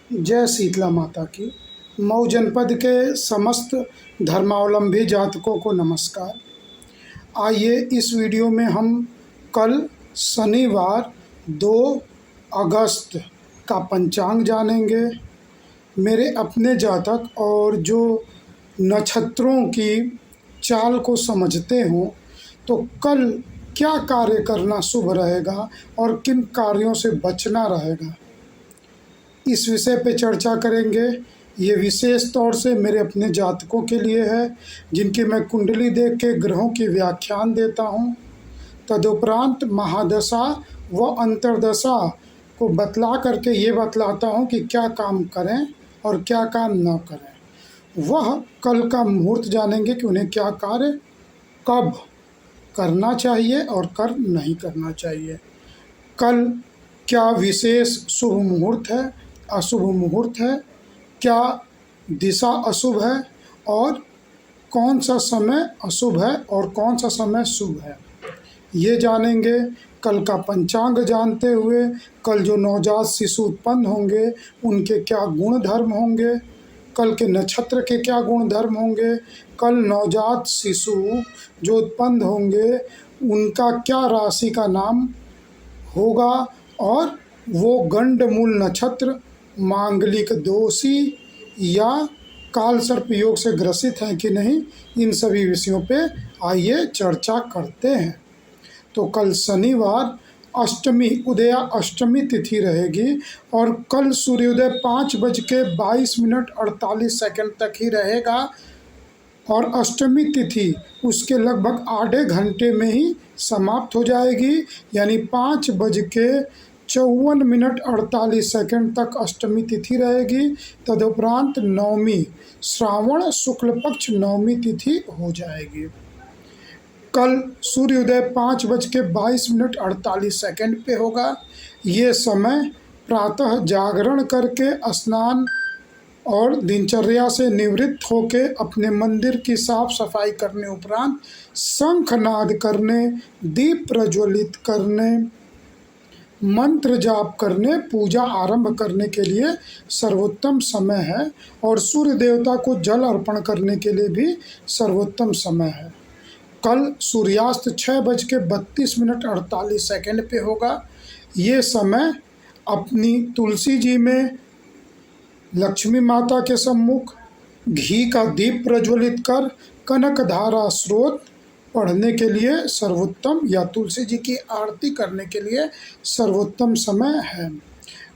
जय शीतला माता की। मऊ जनपद के समस्त धर्मावलंबी जातकों को नमस्कार। आइए इस वीडियो में हम कल शनिवार 2 अगस्त का पंचांग जानेंगे। मेरे अपने जातक और जो नक्षत्रों की चाल को समझते हों तो कल क्या कार्य करना शुभ रहेगा और किन कार्यों से बचना रहेगा, इस विषय पे चर्चा करेंगे। ये विशेष तौर से मेरे अपने जातकों के लिए है जिनकी मैं कुंडली देख के ग्रहों की व्याख्यान देता हूँ। तदुपरांत महादशा व अंतर्दशा को बतला करके ये बतलाता हूँ कि क्या काम करें और क्या काम न करें। वह कल का मुहूर्त जानेंगे कि उन्हें क्या कार्य कब करना चाहिए और कर नहीं करना चाहिए। कल क्या विशेष शुभ मुहूर्त है, अशुभ मुहूर्त है, क्या दिशा अशुभ है और कौन सा समय अशुभ है और कौन सा समय शुभ है, ये जानेंगे। कल का पंचांग जानते हुए कल जो नवजात शिशु उत्पन्न होंगे उनके क्या गुण धर्म होंगे, कल के नक्षत्र के क्या गुण धर्म होंगे, कल नवजात शिशु जो उत्पन्न होंगे उनका क्या राशि का नाम होगा और वो गंडमूल नक्षत्र, मांगलिक दोषी या काल सर्प योग से ग्रसित हैं कि नहीं, इन सभी विषयों पे आइए चर्चा करते हैं। तो कल शनिवार अष्टमी, उदया अष्टमी तिथि रहेगी और कल सूर्योदय 5:22 तक ही रहेगा और अष्टमी तिथि उसके लगभग आधे घंटे में ही समाप्त हो जाएगी, यानी 5:54 तक अष्टमी तिथि रहेगी। तदुपरांत नवमी, श्रावण शुक्ल पक्ष नवमी तिथि हो जाएगी। कल सूर्योदय 5:22 पे होगा। ये समय प्रातः जागरण करके स्नान और दिनचर्या से निवृत्त होके अपने मंदिर की साफ सफाई करने उपरांत शंखनाद करने, दीप प्रज्वलित करने, मंत्र जाप करने, पूजा आरंभ करने के लिए सर्वोत्तम समय है और सूर्य देवता को जल अर्पण करने के लिए भी सर्वोत्तम समय है। कल सूर्यास्त 6:32 पे होगा। ये समय अपनी तुलसी जी में लक्ष्मी माता के सम्मुख घी का दीप प्रज्वलित कर कनकधारा स्रोत पढ़ने के लिए सर्वोत्तम या तुलसी जी की आरती करने के लिए सर्वोत्तम समय है।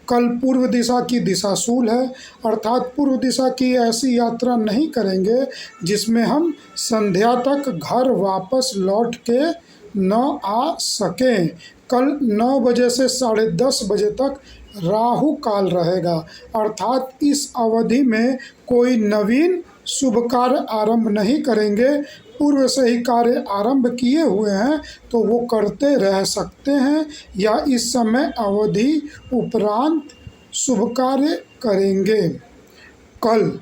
कल पूर्व दिशा की दिशाशूल है, अर्थात पूर्व दिशा की ऐसी यात्रा नहीं करेंगे जिसमें हम संध्या तक घर वापस लौट के न आ सकें। कल 9 बजे से 10:30 बजे तक राहु काल रहेगा, अर्थात इस अवधि में कोई नवीन शुभ कार्य आरंभ नहीं करेंगे। पूर्व से ही कार्य आरंभ किए हुए हैं तो वो करते रह सकते हैं या इस समय अवधि उपरांत शुभ कार्य करेंगे। कल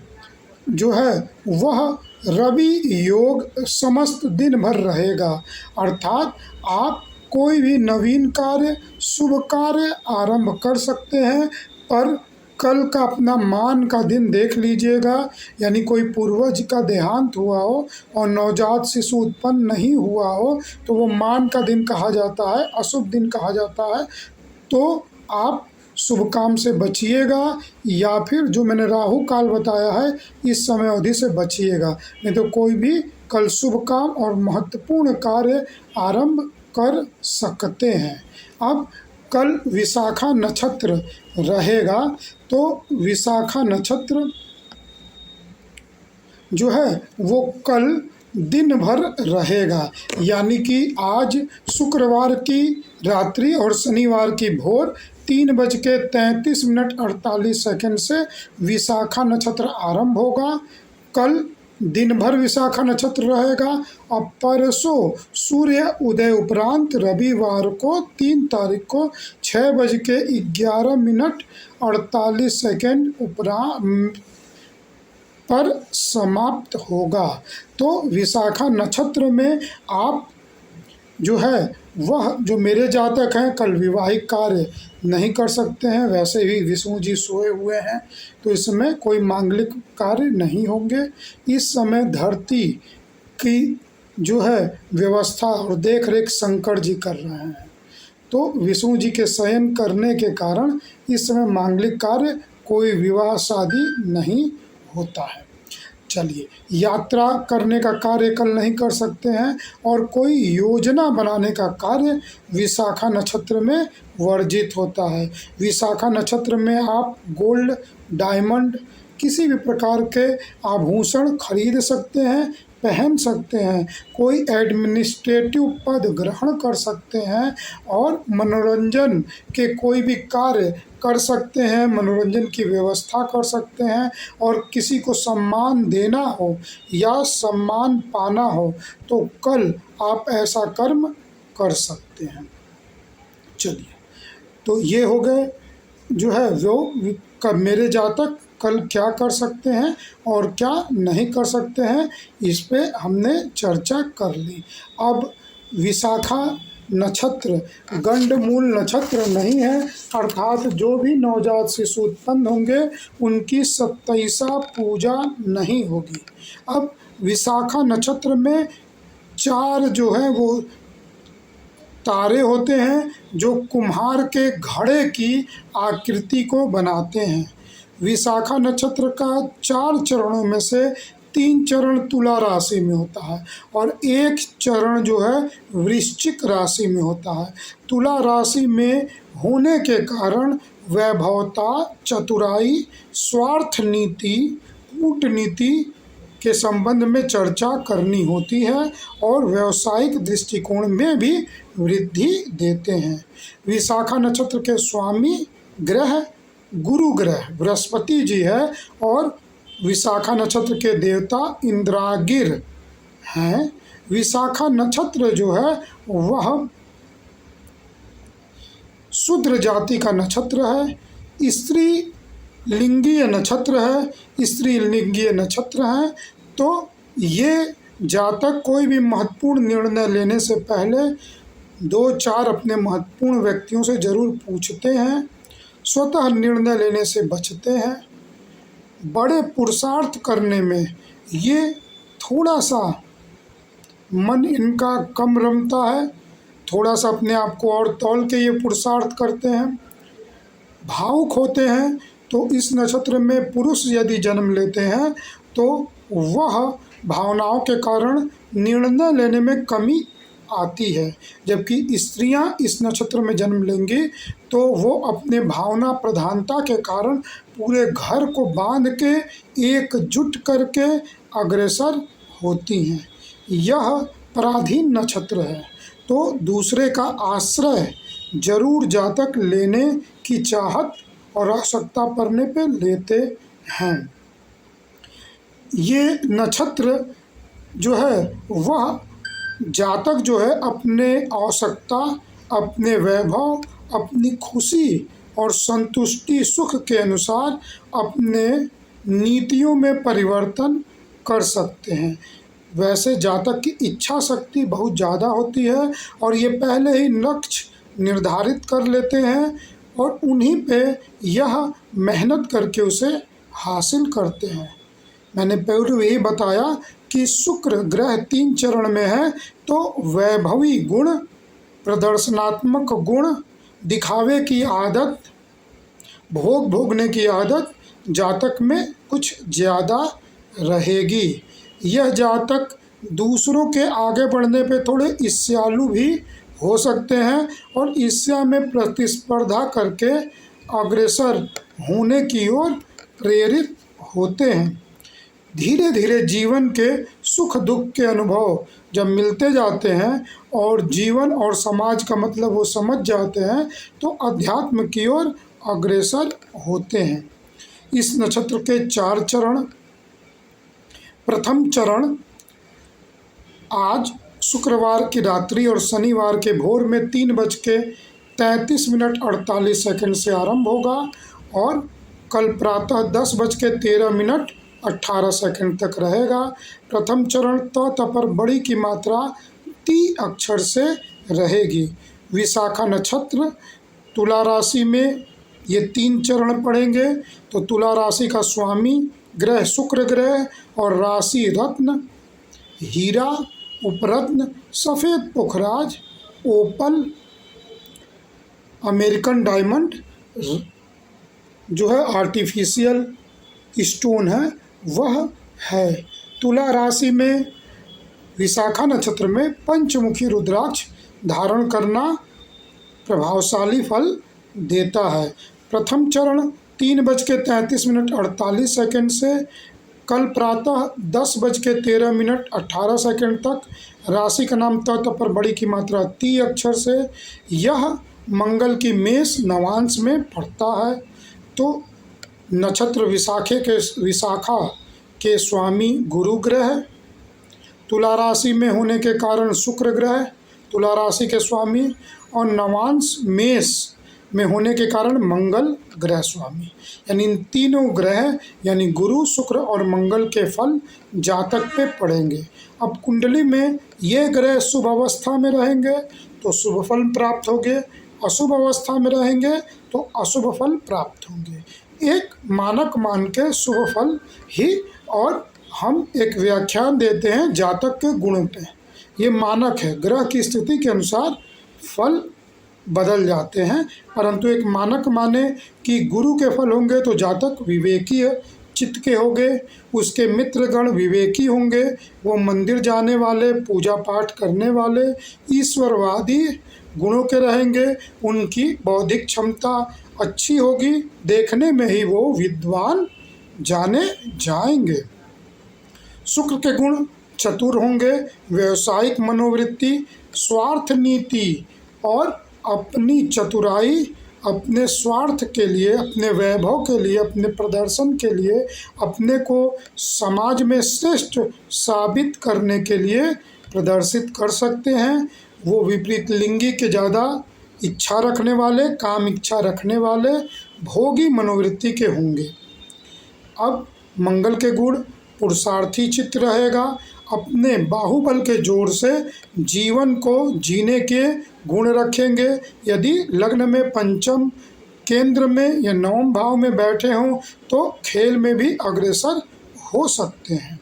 जो है वह रवि योग समस्त दिन भर रहेगा, अर्थात आप कोई भी नवीन कार्य, शुभ कार्य आरंभ कर सकते हैं, पर कल का अपना मान का दिन देख लीजिएगा, यानी कोई पूर्वज का देहांत हुआ हो और नवजात शिशु उत्पन्न नहीं हुआ हो तो वो मान का दिन कहा जाता है, अशुभ दिन कहा जाता है। तो आप शुभ काम से बचिएगा या फिर जो मैंने राहु काल बताया है इस समय अवधि से बचिएगा, नहीं तो कोई भी कल शुभ काम और महत्वपूर्ण कार्य आरंभ कर सकते हैं। अब कल विशाखा नक्षत्र रहेगा, तो विशाखा नक्षत्र जो है वो कल दिन भर रहेगा, यानी कि आज शुक्रवार की रात्रि और शनिवार की भोर 3:33 से विशाखा नक्षत्र आरंभ होगा। कल दिन भर विशाखा नक्षत्र रहेगा और परसों सूर्य उदय उपरांत रविवार को 3 तारीख को 6:11 उपरांत पर समाप्त होगा। तो विशाखा नक्षत्र में आप जो है वह जो मेरे जातक हैं कल विवाहिक कार्य नहीं कर सकते हैं। वैसे ही विष्णु जी सोए हुए हैं, तो इस समय कोई मांगलिक कार्य नहीं होंगे। इस समय धरती की जो है व्यवस्था और देख रेख शंकर जी कर रहे हैं, तो विष्णु जी के शयन करने के कारण इस समय मांगलिक कार्य, कोई विवाह शादी नहीं होता है। चलिए, यात्रा करने का कार्य कल नहीं कर सकते हैं, और कोई योजना बनाने का कार्य विशाखा नक्षत्र में वर्जित होता है। विशाखा नक्षत्र में आप गोल्ड, डायमंड, किसी भी प्रकार के आभूषण खरीद सकते हैं, पहन सकते हैं, कोई एडमिनिस्ट्रेटिव पद ग्रहण कर सकते हैं, और मनोरंजन के कोई भी कार्य कर सकते हैं, मनोरंजन की व्यवस्था कर सकते हैं, और किसी को सम्मान देना हो या सम्मान पाना हो तो कल आप ऐसा कर्म कर सकते हैं। चलिए, तो ये हो गए जो है वो मेरे जातक कल क्या कर सकते हैं और क्या नहीं कर सकते हैं, इस पे हमने चर्चा कर ली। अब विशाखा नक्षत्र गंडमूल नक्षत्र नहीं है, अर्थात जो भी नवजात शिशु उत्पन्न होंगे उनकी 27 पूजा नहीं होगी। अब विशाखा नक्षत्र में 4 जो है वो तारे होते हैं जो कुम्हार के घड़े की आकृति को बनाते हैं। विशाखा नक्षत्र का 4 चरणों में से 3 चरण तुला राशि में होता है और 1 चरण जो है वृश्चिक राशि में होता है। तुला राशि में होने के कारण वैभवता, चतुराई, स्वार्थ नीति, कूटनीति के संबंध में चर्चा करनी होती है और व्यावसायिक दृष्टिकोण में भी वृद्धि देते हैं। विशाखा नक्षत्र के स्वामी ग्रह गुरु ग्रह बृहस्पति जी है और विशाखा नक्षत्र के देवता इंद्रागिर हैं। विशाखा नक्षत्र जो है वह शूद्र जाति का नक्षत्र है, स्त्री लिंगीय नक्षत्र है, स्त्री लिंगीय नक्षत्र है। तो ये जातक कोई भी महत्वपूर्ण निर्णय लेने से पहले 2-4 अपने महत्वपूर्ण व्यक्तियों से जरूर पूछते हैं, स्वतः निर्णय लेने से बचते हैं। बड़े पुरुषार्थ करने में ये थोड़ा सा मन इनका कम रमता है, थोड़ा सा अपने आप को और तौल के ये पुरुषार्थ करते हैं। भावुक होते हैं, तो इस नक्षत्र में पुरुष यदि जन्म लेते हैं तो वह भावनाओं के कारण निर्णय लेने में कमी आती है, जबकि स्त्रियां इस नक्षत्र में जन्म लेंगी तो वो अपने भावना प्रधानता के कारण पूरे घर को बांध के एकजुट करके अग्रसर होती हैं। यह पराधीन नक्षत्र है, तो दूसरे का आश्रय जरूर जातक लेने की चाहत और आवश्यकता पड़ने पे लेते हैं। ये नक्षत्र जो है वह जातक जो है अपने आवश्यकता, अपने वैभव, अपनी खुशी और संतुष्टि सुख के अनुसार अपने नीतियों में परिवर्तन कर सकते हैं। वैसे जातक की इच्छा शक्ति बहुत ज़्यादा होती है और ये पहले ही लक्ष्य निर्धारित कर लेते हैं और उन्हीं पे यह मेहनत करके उसे हासिल करते हैं। मैंने पहले यही बताया कि शुक्र ग्रह 3 चरण में है, तो वैभवी गुण, प्रदर्शनात्मक गुण, दिखावे की आदत, भोग भोगने की आदत जातक में कुछ ज़्यादा रहेगी। यह जातक दूसरों के आगे बढ़ने पे थोड़े ईर्ष्यालु भी हो सकते हैं और ईर्ष्या में प्रतिस्पर्धा करके अग्रसर होने की ओर प्रेरित होते हैं। धीरे धीरे जीवन के सुख दुख के अनुभव जब मिलते जाते हैं और जीवन और समाज का मतलब वो समझ जाते हैं तो अध्यात्म की ओर अग्रसर होते हैं। इस नक्षत्र के 4 चरण। प्रथम चरण आज शुक्रवार की रात्रि और शनिवार के भोर में 3:33 से आरंभ होगा और कल प्रातः 10:13 तक रहेगा। प्रथम चरण त पर बड़ी की मात्रा ती अक्षर से रहेगी। विशाखा नक्षत्र तुला राशि में ये 3 चरण पढ़ेंगे। तो तुला राशि का स्वामी ग्रह शुक्र ग्रह और राशि रत्न हीरा, उपरत्न, सफ़ेद पुखराज, ओपल, अमेरिकन डायमंड जो है आर्टिफिशियल स्टोन है वह है। तुला राशि में विशाखा नक्षत्र में पंचमुखी रुद्राक्ष धारण करना प्रभावशाली फल देता है। प्रथम चरण 3:33 से कल प्रातः 10:13 तक। राशि का नाम त पर बड़ी की मात्रा ती अक्षर से। यह मंगल की मेष नवांश में पड़ता है। तो नक्षत्र विशाखा के स्वामी गुरु ग्रह, तुला राशि में होने के कारण शुक्र ग्रह तुला राशि के स्वामी, और नवांश मेष में होने के कारण मंगल ग्रह स्वामी। यानी इन तीनों ग्रह यानी गुरु, शुक्र और मंगल के फल जातक पे पड़ेंगे। अब कुंडली में ये ग्रह शुभ अवस्था में रहेंगे तो शुभ फल प्राप्त होंगे, अशुभ अवस्था में रहेंगे तो अशुभ फल प्राप्त होंगे। एक मानक मान के शुभ फल ही, और हम एक व्याख्यान देते हैं जातक के गुणों पे। ये मानक है, ग्रह की स्थिति के अनुसार फल बदल जाते हैं, परंतु एक मानक माने कि गुरु के फल होंगे तो जातक विवेकी चित्त के होंगे, उसके मित्रगण विवेकी होंगे, वो मंदिर जाने वाले, पूजा पाठ करने वाले, ईश्वरवादी गुणों के रहेंगे, उनकी बौद्धिक क्षमता अच्छी होगी, देखने में ही वो विद्वान जाने जाएंगे। शुक्र के गुण चतुर होंगे, व्यवसायिक मनोवृत्ति, स्वार्थ नीति और अपनी चतुराई अपने स्वार्थ के लिए, अपने वैभव के लिए, अपने प्रदर्शन के लिए, अपने को समाज में श्रेष्ठ साबित करने के लिए प्रदर्शित कर सकते हैं। वो विपरीत लिंगी के ज़्यादा इच्छा रखने वाले, काम इच्छा रखने वाले, भोगी मनोवृत्ति के होंगे। अब मंगल के गुण पुरुषार्थी चित्त रहेगा, अपने बाहुबल के जोर से जीवन को जीने के गुण रखेंगे। यदि लग्न में पंचम केंद्र में या नवम भाव में बैठे हों तो खेल में भी अग्रसर हो सकते हैं।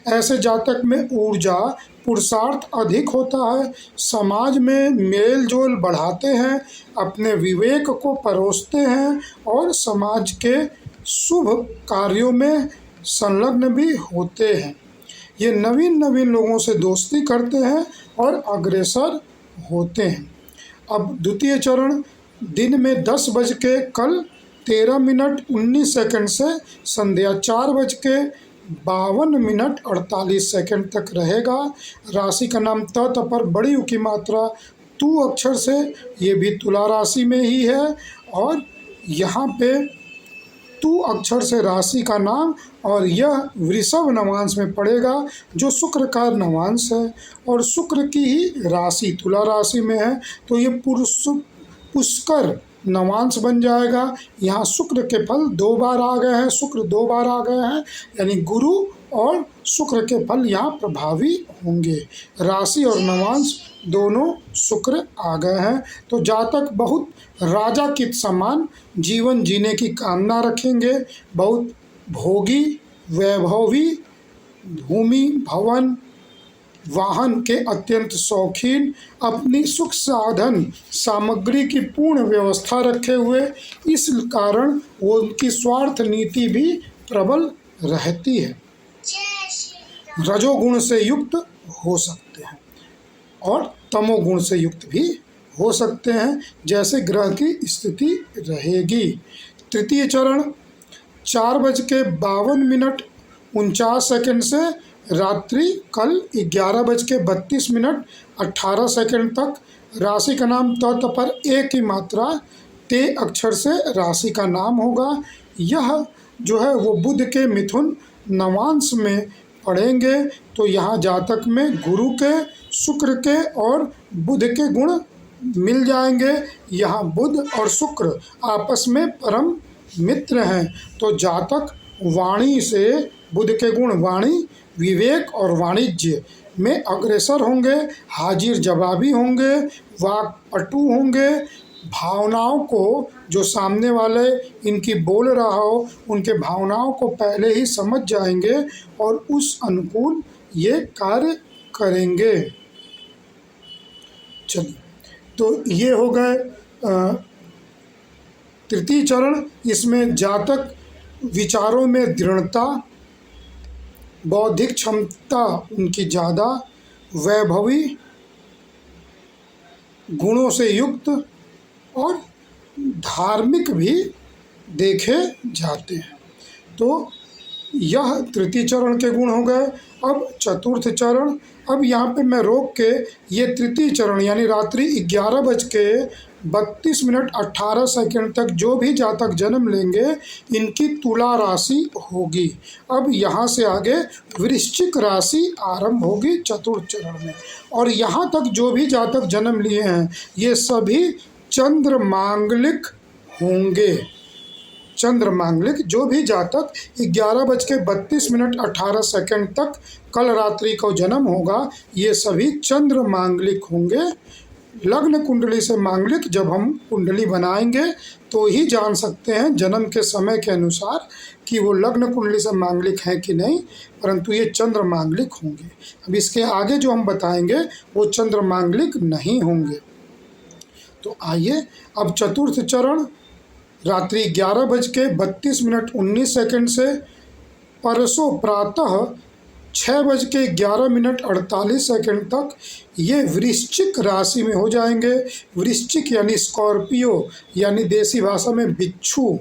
ऐसे जातक में ऊर्जा पुरुषार्थ अधिक होता है, समाज में मेल जोल बढ़ाते हैं, अपने विवेक को परोसते हैं और समाज के शुभ कार्यों में संलग्न भी होते हैं। ये नवीन लोगों से दोस्ती करते हैं और अग्रसर होते हैं। अब द्वितीय चरण दिन में 10:13 से संध्या 4:52 तक रहेगा। राशि का नाम त पर बड़ी उ की मात्रा तू अक्षर से, ये भी तुला राशि में ही है, और यहाँ पे तू अक्षर से राशि का नाम, और यह वृषभ नवांश में पड़ेगा जो शुक्र का नवांश है, और शुक्र की ही राशि तुला राशि में है तो ये पुष्कर नवांश बन जाएगा। यहाँ शुक्र के फल 2 बार आ गए हैं, शुक्र 2 बार आ गए हैं, यानी गुरु और शुक्र के फल यहाँ प्रभावी होंगे। राशि और नवांश दोनों शुक्र आ गए हैं तो जातक बहुत राजा के समान जीवन जीने की कामना रखेंगे, बहुत भोगी, वैभवी, भूमि, भवन, वाहन के अत्यंत शौकीन, अपनी सुख साधन सामग्री की पूर्ण व्यवस्था रखे हुए, इस कारण वो उनकी स्वार्थ नीति भी प्रबल रहती है। रजोगुण से युक्त हो सकते हैं और तमोगुण से युक्त भी हो सकते हैं, जैसे ग्रह की स्थिति रहेगी। तृतीय चरण 4:52 से रात्रि कल 11:32 तक। राशि का नाम त पर एक ही मात्रा ते अक्षर से राशि का नाम होगा। यह जो है वो बुध के मिथुन नवांश में पढ़ेंगे तो यहाँ जातक में गुरु के, शुक्र के और बुध के गुण मिल जाएंगे। यहाँ बुध और शुक्र आपस में परम मित्र हैं तो जातक वाणी से, बुध के गुण वाणी, विवेक और वाणिज्य में अग्रसर होंगे, हाजिर जवाबी होंगे, वाक्पटु होंगे, भावनाओं को जो सामने वाले इनकी बोल रहा हो उनके भावनाओं को पहले ही समझ जाएंगे और उस अनुकूल ये कार्य करेंगे। चलिए, तो ये हो गए तृतीय चरण। इसमें जातक विचारों में दृढ़ता, बौद्धिक क्षमता उनकी ज़्यादा, वैभवी गुणों से युक्त और धार्मिक भी देखे जाते हैं। तो यह तृतीय चरण के गुण हो गए। अब चतुर्थ चरण। अब यहाँ पे मैं रोक के ये तृतीय चरण यानी रात्रि 11:32:18 तक जो भी जातक जन्म लेंगे इनकी तुला राशि होगी। अब यहाँ से आगे वृश्चिक राशि आरंभ होगी चतुर्थ चरण में। और यहाँ तक जो भी जातक जन्म लिए हैं ये सभी चंद्रमांगलिक होंगे। चंद्रमांगलिक जो भी जातक 11:32:18 तक कल रात्रि को जन्म होगा ये सभी चंद्रमांगलिक होंगे। लग्न कुंडली से मांगलिक जब हम कुंडली बनाएंगे तो ही जान सकते हैं जन्म के समय के अनुसार कि वो लग्न कुंडली से मांगलिक हैं कि नहीं, परंतु ये चंद्रमांगलिक होंगे। अब इसके आगे जो हम बताएंगे वो चंद्रमांगलिक नहीं होंगे। तो आइए अब चतुर्थ चरण रात्रि 11:32:19 से परसों प्रातः 6:11:48 तक ये वृश्चिक राशि में हो जाएंगे। वृश्चिक यानी स्कॉर्पियो यानी देसी भाषा में बिच्छू,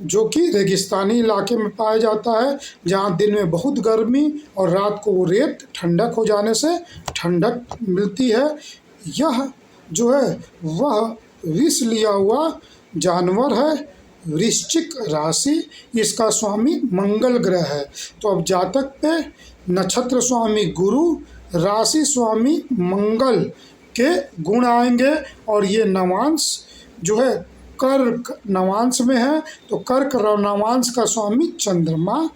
जो कि रेगिस्तानी इलाके में पाया जाता है जहाँ दिन में बहुत गर्मी और रात को वो रेत ठंडक हो जाने से ठंडक मिलती है। यह जो है वह विष लिया हुआ जानवर है। वृश्चिक राशि, इसका स्वामी मंगल ग्रह है। तो अब जातक पे नक्षत्र स्वामी गुरु, राशि स्वामी मंगल के गुण आएंगे और ये नवांश जो है कर्क नवांश में है, तो कर्क नवांश का स्वामी चंद्रमा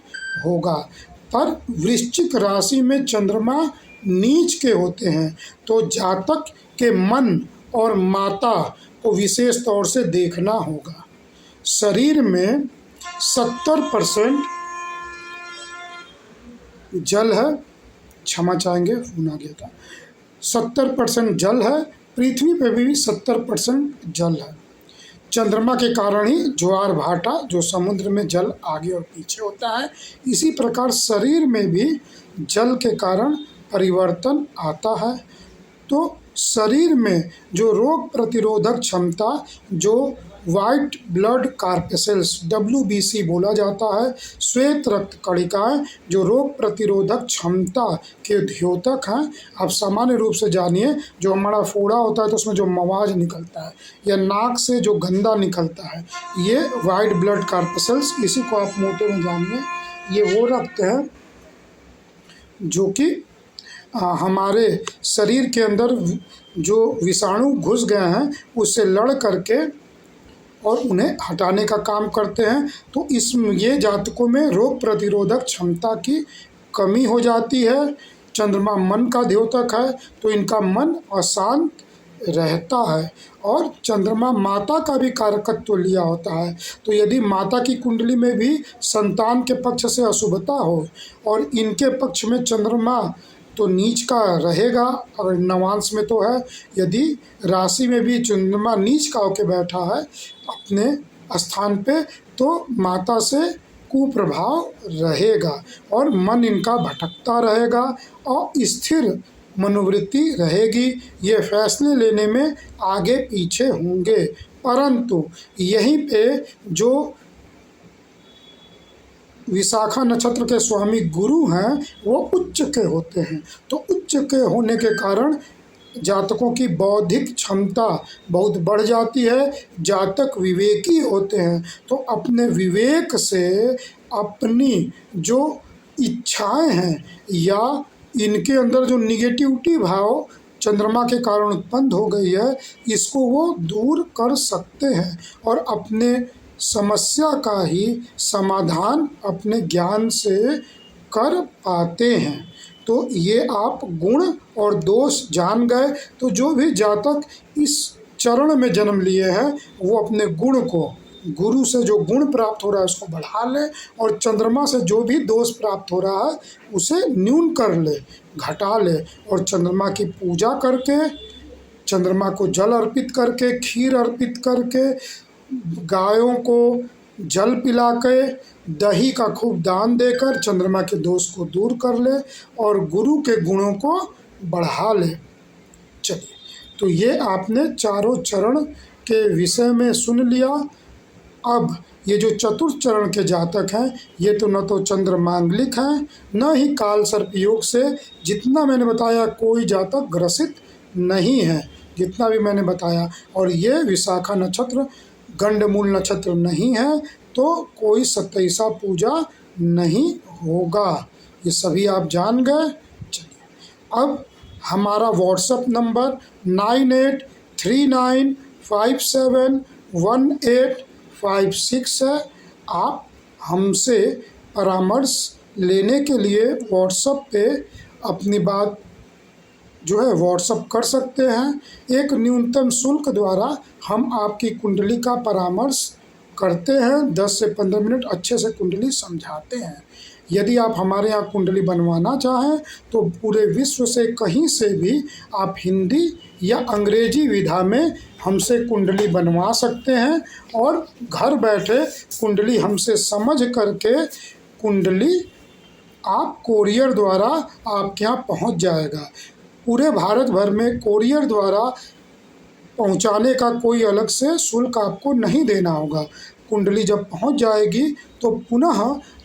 होगा। पर वृश्चिक राशि में चंद्रमा नीच के होते हैं, तो जातक के मन और माता को विशेष तौर से देखना होगा। शरीर में 70% जल है, क्षमा चाहेंगे फोन आ गया था। 70% जल है, पृथ्वी पे भी 70% जल है। चंद्रमा के कारण ही ज्वार भाटा जो समुद्र में जल आगे और पीछे होता है, इसी प्रकार शरीर में भी जल के कारण परिवर्तन आता है। तो शरीर में जो रोग प्रतिरोधक क्षमता, जो वाइट ब्लड कार्पेसेल्स WBC बोला जाता है, श्वेत रक्त कणिकाएँ जो रोग प्रतिरोधक क्षमता के द्योतक हैं। आप सामान्य रूप से जानिए, जो हमारा फोड़ा होता है तो उसमें जो मवाज निकलता है या नाक से जो गंदा निकलता है, ये वाइट ब्लड कार्पेसेल्स, इसी को आप मोटे में जानिए। ये वो रक्त है जो कि हमारे शरीर के अंदर जो विषाणु घुस गए हैं उससे लड़ करके और उन्हें हटाने का काम करते हैं। तो ये जातकों में रोग प्रतिरोधक क्षमता की कमी हो जाती है। चंद्रमा मन का द्योतक है तो इनका मन अशांत रहता है और चंद्रमा माता का भी कारकत्व लिया होता है। तो यदि माता की कुंडली में भी संतान के पक्ष से अशुभता हो और इनके पक्ष में चंद्रमा तो नीच का रहेगा, अगर नवांश में तो है, यदि राशि में भी चंद्रमा नीच का होकर बैठा है अपने स्थान पे, तो माता से कुप्रभाव रहेगा और मन इनका भटकता रहेगा और स्थिर मनोवृत्ति रहेगी। ये फैसले लेने में आगे पीछे होंगे। परंतु यहीं पे जो विशाखा नक्षत्र के स्वामी गुरु हैं वो उच्च के होते हैं। तो उच्च के होने के कारण जातकों की बौद्धिक क्षमता बहुत बढ़ जाती है। जातक विवेकी होते हैं तो अपने विवेक से अपनी जो इच्छाएं हैं या इनके अंदर जो निगेटिविटी भाव चंद्रमा के कारण उत्पन्न हो गई है, इसको वो दूर कर सकते हैं और अपने समस्या का ही समाधान अपने ज्ञान से कर पाते हैं। तो ये आप गुण और दोष जान गए। तो जो भी जातक इस चरण में जन्म लिए हैं वो अपने गुण को, गुरु से जो गुण प्राप्त हो रहा है उसको बढ़ा ले, और चंद्रमा से जो भी दोष प्राप्त हो रहा है उसे न्यून कर ले, घटा ले। और चंद्रमा की पूजा करके, चंद्रमा को जल अर्पित करके, खीर अर्पित करके, गायों को जल पिला के, दही का खूब दान देकर चंद्रमा के दोष को दूर कर ले और गुरु के गुणों को बढ़ा ले। चलिए, तो ये आपने चारों चरण के विषय में सुन लिया। अब ये जो चतुर्थ चरण के जातक हैं, ये तो न तो चंद्र मांगलिक हैं, न ही काल सर्प योग से, जितना मैंने बताया कोई जातक ग्रसित नहीं है, जितना भी मैंने बताया। और ये विशाखा नक्षत्र, गंडमूल नक्षत्र नहीं है, तो कोई 27 पूजा नहीं होगा। ये सभी आप जान गए। चलिए, अब हमारा व्हाट्सएप नंबर 9839571856 है। आप हमसे परामर्श लेने के लिए व्हाट्सएप पे अपनी बात जो है व्हाट्सएप कर सकते हैं। एक न्यूनतम शुल्क द्वारा हम आपकी कुंडली का परामर्श करते हैं। 10 से 15 मिनट अच्छे से कुंडली समझाते हैं। यदि आप हमारे यहाँ कुंडली बनवाना चाहें तो पूरे विश्व से कहीं से भी आप हिंदी या अंग्रेजी विधा में हमसे कुंडली बनवा सकते हैं, और घर बैठे कुंडली हमसे समझ करके कुंडली आप कोरियर द्वारा आपके यहाँ पहुँच जाएगा। पूरे भारत भर में कोरियर द्वारा पहुंचाने का कोई अलग से शुल्क आपको नहीं देना होगा। कुंडली जब पहुंच जाएगी तो पुनः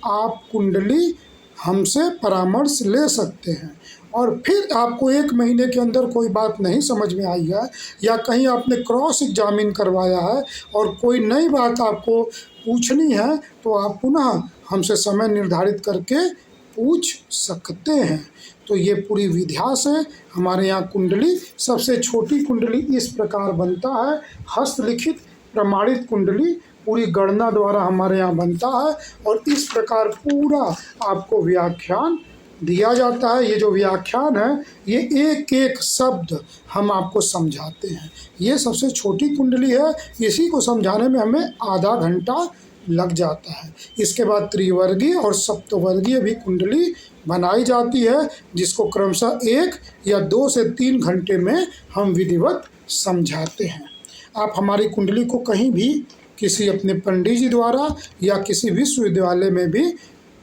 आप कुंडली हमसे परामर्श ले सकते हैं। और फिर आपको 1 महीने के अंदर कोई बात नहीं समझ में आई है, या कहीं आपने क्रॉस एग्जामिन करवाया है और कोई नई बात आपको पूछनी है, तो आप पुनः हमसे समय निर्धारित करके पूछ सकते हैं। तो ये पूरी विधा से हमारे यहाँ कुंडली, सबसे छोटी कुंडली इस प्रकार बनता है, हस्तलिखित प्रमाणित कुंडली पूरी गणना द्वारा हमारे यहाँ बनता है, और इस प्रकार पूरा आपको व्याख्यान दिया जाता है। ये जो व्याख्यान है, ये एक एक शब्द हम आपको समझाते हैं। ये सबसे छोटी कुंडली है, इसी को समझाने में हमें आधा घंटा लग जाता है। इसके बाद त्रिवर्गीय और सप्तवर्गीय भी कुंडली बनाई जाती है, जिसको क्रमशः 1 या 2 से 3 घंटे में हम विधिवत समझाते हैं। आप हमारी कुंडली को कहीं भी किसी अपने पंडित जी द्वारा या किसी विश्वविद्यालय में भी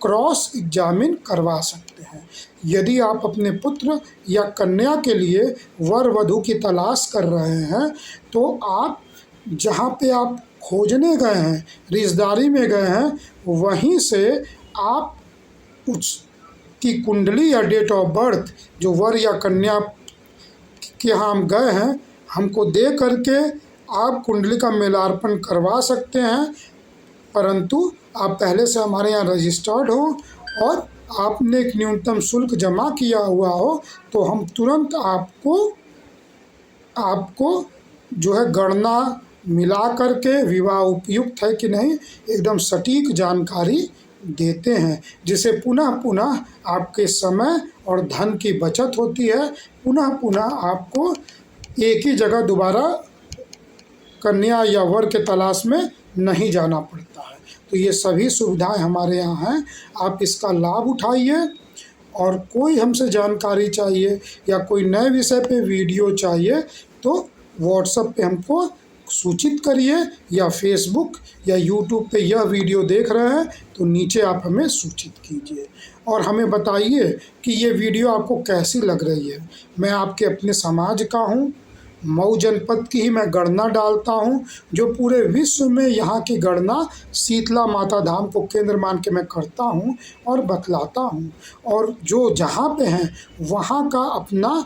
क्रॉस एग्जामिन करवा सकते हैं। यदि आप अपने पुत्र या कन्या के लिए वर वधू की तलाश कर रहे हैं, तो आप जहाँ पे आप खोजने गए हैं, रिश्तेदारी में गए हैं, वहीं से आप उसकी कुंडली या डेट ऑफ बर्थ जो वर या कन्या के यहाँ हम गए हैं, हमको दे करके आप कुंडली का मेलार्पण करवा सकते हैं। परंतु आप पहले से हमारे यहाँ रजिस्टर्ड हो और आपने एक न्यूनतम शुल्क जमा किया हुआ हो, तो हम तुरंत आपको जो है गणना मिला करके विवाह उपयुक्त है कि नहीं एकदम सटीक जानकारी देते हैं, जिसे पुनः पुनः आपके समय और धन की बचत होती है। पुनः पुनः आपको एक ही जगह दोबारा कन्या या वर के तलाश में नहीं जाना पड़ता है। तो ये सभी सुविधाएं हमारे यहाँ हैं, आप इसका लाभ उठाइए। और कोई हमसे जानकारी चाहिए या कोई नए विषय पे वीडियो चाहिए तो व्हाट्सएप पे हमको सूचित करिए, या फेसबुक या यूट्यूब पे यह वीडियो देख रहे हैं तो नीचे आप हमें सूचित कीजिए और हमें बताइए कि ये वीडियो आपको कैसी लग रही है। मैं आपके अपने समाज का हूँ, मऊ जनपद की ही मैं गणना डालता हूँ, जो पूरे विश्व में यहाँ की गणना शीतला माता धाम को केंद्र मान के मैं करता हूँ और बतलाता हूँ। और जो जहाँ पे हैं वहाँ का अपना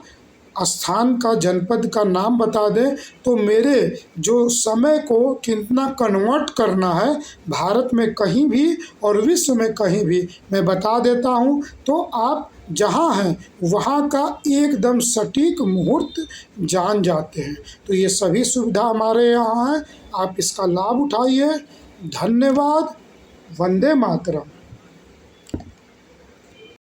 स्थान का, जनपद का नाम बता दें तो मेरे जो समय को कितना कन्वर्ट करना है भारत में कहीं भी और विश्व में कहीं भी मैं बता देता हूँ। तो आप जहाँ हैं वहाँ का एकदम सटीक मुहूर्त जान जाते हैं। तो ये सभी सुविधा हमारे यहाँ है, आप इसका लाभ उठाइए। धन्यवाद। वंदे मातरम।